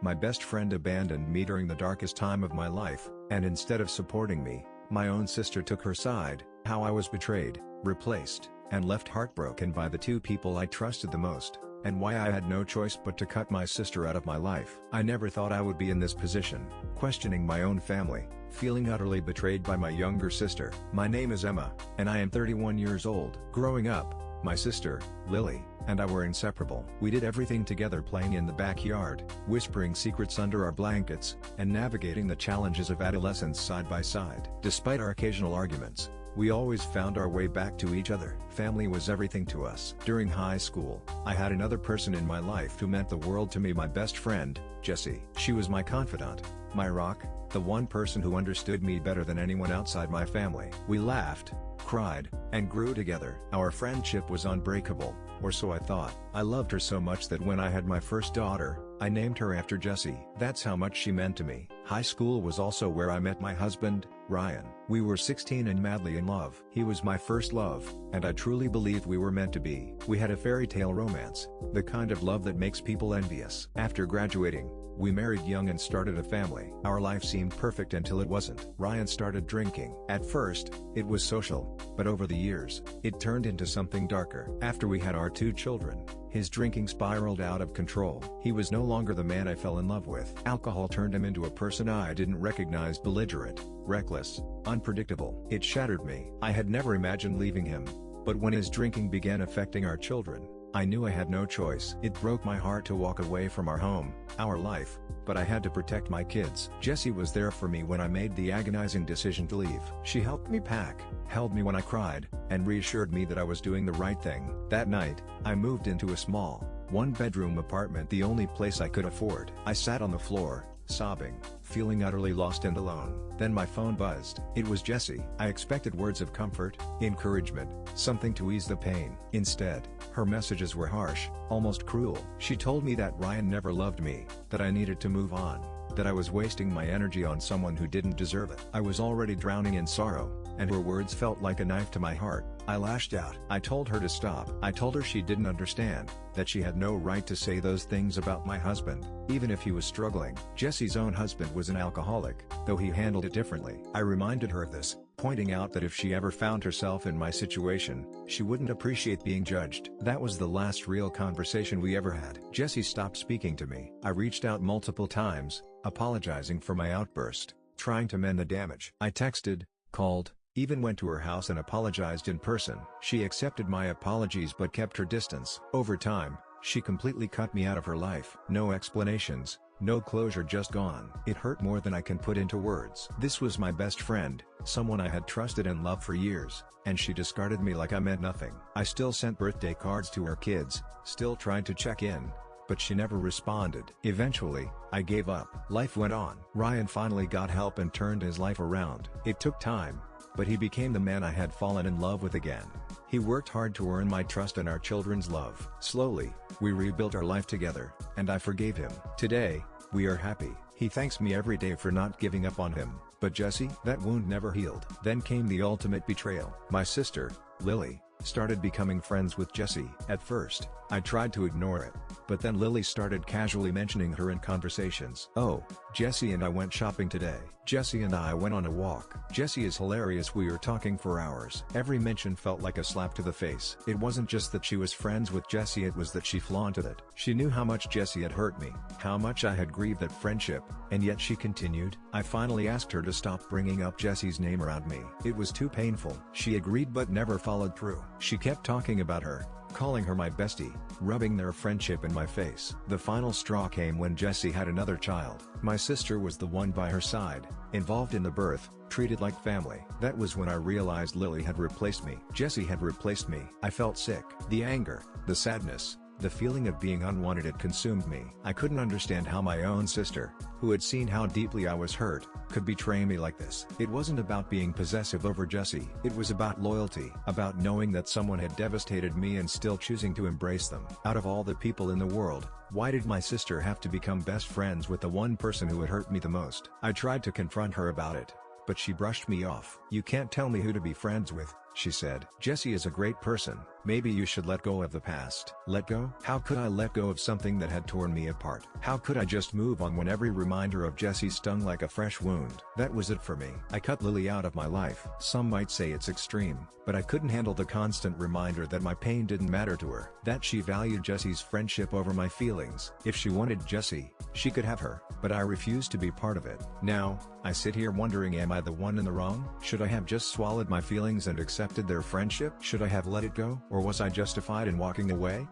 My best friend abandoned me during the darkest time of my life, and instead of supporting me, my own sister took her side. How I was betrayed, replaced, and left heartbroken by the two people I trusted the most, and why I had no choice but to cut my sister out of my life. I never thought I would be in this position, questioning my own family, feeling utterly betrayed by my younger sister. My name is Emma, and I am 31 years old. Growing up, my sister, Lily, and I were inseparable. We did everything together, playing in the backyard, whispering secrets under our blankets, and navigating the challenges of adolescence side by side. Despite our occasional arguments, we always found our way back to each other. Family was everything to us. During high school, I had another person in my life who meant the world to me, my best friend, Jessie. She was my confidant, my rock, the one person who understood me better than anyone outside my family. We laughed, cried, and grew together. Our friendship was unbreakable, or so I thought. I loved her so much that when I had my first daughter, I named her after Jessie. That's how much she meant to me. High school was also where I met my husband, Ryan. We were 16 and madly in love. He was my first love, and I truly believed we were meant to be. We had a fairy tale romance, the kind of love that makes people envious. After graduating, we married young and started a family. Our life seemed perfect until it wasn't. Ryan started drinking. At first, it was social, but over the years, it turned into something darker. After we had our two children, his drinking spiraled out of control. He was no longer the man I fell in love with. Alcohol turned him into a person I didn't recognize: belligerent, reckless, unpredictable. It shattered me. I had never imagined leaving him, but when his drinking began affecting our children, I knew I had no choice. It broke my heart to walk away from our home, our life, but I had to protect my kids. Jessie was there for me when I made the agonizing decision to leave. She helped me pack, held me when I cried, and reassured me that I was doing the right thing. That night, I moved into a small, one-bedroom apartment, the only place I could afford. I sat on the floor, sobbing, feeling utterly lost and alone. Then my phone buzzed. It was Jessie. I expected words of comfort, encouragement, something to ease the pain. Instead, her messages were harsh, almost cruel. She told me that Ryan never loved me, that I needed to move on, that I was wasting my energy on someone who didn't deserve it. I was already drowning in sorrow, and her words felt like a knife to my heart. I lashed out. I told her to stop. I told her she didn't understand, that she had no right to say those things about my husband, even if he was struggling. Jessie's own husband was an alcoholic, though he handled it differently. I reminded her of this, pointing out that if she ever found herself in my situation, she wouldn't appreciate being judged. That was the last real conversation we ever had. Jessie stopped speaking to me. I reached out multiple times, apologizing for my outburst, trying to mend the damage. I texted, called, even went to her house and apologized in person. She accepted my apologies but kept her distance. Over time, she completely cut me out of her life. No explanations, no closure, just gone. It hurt more than I can put into words. This was my best friend, someone I had trusted and loved for years, and she discarded me like I meant nothing. I still sent birthday cards to her kids, still tried to check in, but she never responded. Eventually, I gave up. Life went on. Ryan finally got help and turned his life around. It took time, but he became the man I had fallen in love with again. He worked hard to earn my trust and our children's love. Slowly, we rebuilt our life together, and I forgave him. Today, we are happy. He thanks me every day for not giving up on him. But Jessie, that wound never healed. Then came the ultimate betrayal. My sister, Lily, started becoming friends with Jessie. At first, I tried to ignore it, but then Lily started casually mentioning her in conversations. "Oh, Jessie and I went shopping today. Jessie and I went on a walk. Jessie is hilarious. We were talking for hours." Every mention felt like a slap to the face. It wasn't just that she was friends with Jessie, it was that she flaunted it. She knew how much Jessie had hurt me, how much I had grieved that friendship, and yet she continued. I finally asked her to stop bringing up Jessie's name around me. It was too painful. She agreed but never followed through. She kept talking about her, calling her my bestie, rubbing their friendship in my face. The final straw came when Jessie had another child. My sister was the one by her side, involved in the birth, treated like family. That was when I realized Lily had replaced me. Jessie had replaced me. I felt sick. The anger, the sadness, the feeling of being unwanted, it consumed me. I couldn't understand how my own sister, who had seen how deeply I was hurt, could betray me like this. It wasn't about being possessive over Jessie. It was about loyalty, about knowing that someone had devastated me and still choosing to embrace them. Out of all the people in the world, why did my sister have to become best friends with the one person who had hurt me the most? I tried to confront her about it, but she brushed me off. "You can't tell me who to be friends with," she said. Jesse is a great person. Maybe you should let go of the past. Let go? How could I let go of something that had torn me apart? How could I just move on when every reminder of Jesse stung like a fresh wound? That was it for me. I cut Lily out of my life. Some might say it's extreme, but I couldn't handle the constant reminder that my pain didn't matter to her, that she valued Jesse's friendship over my feelings. If she wanted Jesse, she could have her, but I refused to be part of it. Now, I sit here wondering, am I the one in the wrong? Should I have just swallowed my feelings and accepted their friendship? Should I have let it go? Or was I justified in walking away?